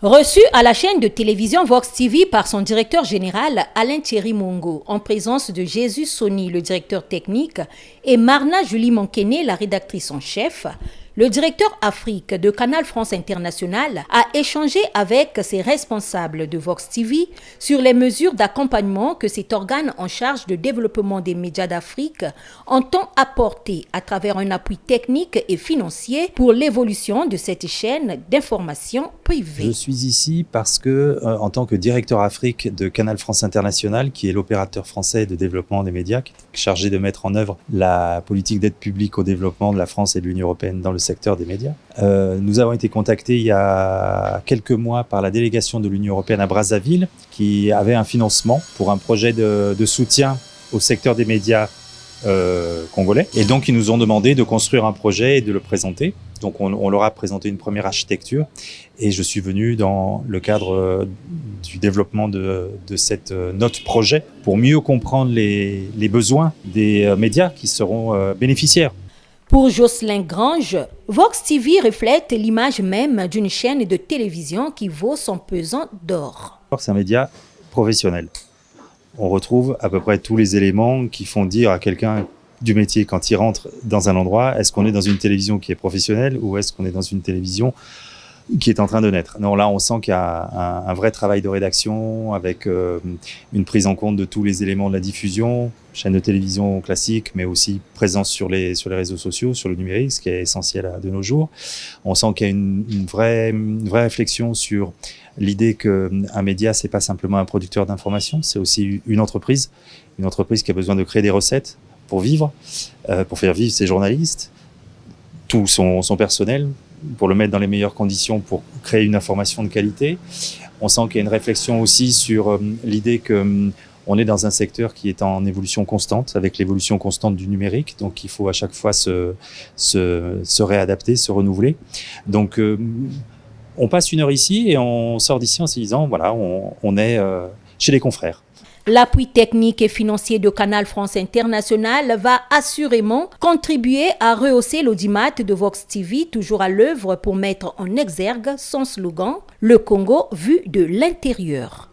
Reçu à la chaîne de télévision Vox TV par son directeur général Alain Thierry Mongo, en présence de Jésus Sony, le directeur technique, et Marna Julie Monkene, la rédactrice en chef, le directeur Afrique de Canal France International a échangé avec ses responsables de Vox TV sur les mesures d'accompagnement que cet organe en charge de développement des médias d'Afrique entend apporter à travers un appui technique et financier pour l'évolution de cette chaîne d'information privée. Je suis ici parce que, en tant que directeur Afrique de Canal France International, qui est l'opérateur français de développement des médias, qui est chargé de mettre en œuvre la politique d'aide publique au développement de la France et de l'Union européenne dans le secteur des médias. Nous avons été contactés il y a quelques mois par la délégation de l'Union européenne à Brazzaville, qui avait un financement pour un projet de soutien au secteur des médias congolais. Et donc, ils nous ont demandé de construire un projet et de le présenter. Donc, on leur a présenté une première architecture et je suis venu dans le cadre du développement de cette note projet pour mieux comprendre les besoins des médias qui seront bénéficiaires. Pour Jocelyn Grange, Vox TV reflète l'image même d'une chaîne de télévision qui vaut son pesant d'or. C'est un média professionnel. On retrouve à peu près tous les éléments qui font dire à quelqu'un du métier quand il rentre dans un endroit, est-ce qu'on est dans une télévision qui est professionnelle ou est-ce qu'on est dans une télévision qui est en train de naître. Non, là, on sent qu'il y a un vrai travail de rédaction avec une prise en compte de tous les éléments de la diffusion, chaîne de télévision classique, mais aussi présence sur les réseaux sociaux, sur le numérique, ce qui est essentiel de nos jours. On sent qu'il y a une vraie réflexion sur l'idée qu'un média, c'est pas simplement un producteur d'informations, c'est aussi une entreprise qui a besoin de créer des recettes pour vivre, pour faire vivre ses journalistes, tout son personnel, pour le mettre dans les meilleures conditions pour créer une information de qualité. On sent qu'il y a une réflexion aussi sur l'idée qu'on est dans un secteur qui est en évolution constante, avec l'évolution constante du numérique, donc il faut à chaque fois se réadapter, se renouveler. Donc on passe une heure ici et on sort d'ici en se disant, voilà, on est chez les confrères. L'appui technique et financier de Canal France International va assurément contribuer à rehausser l'audimat de Vox TV, toujours à l'œuvre pour mettre en exergue son slogan « Le Congo vu de l'intérieur ».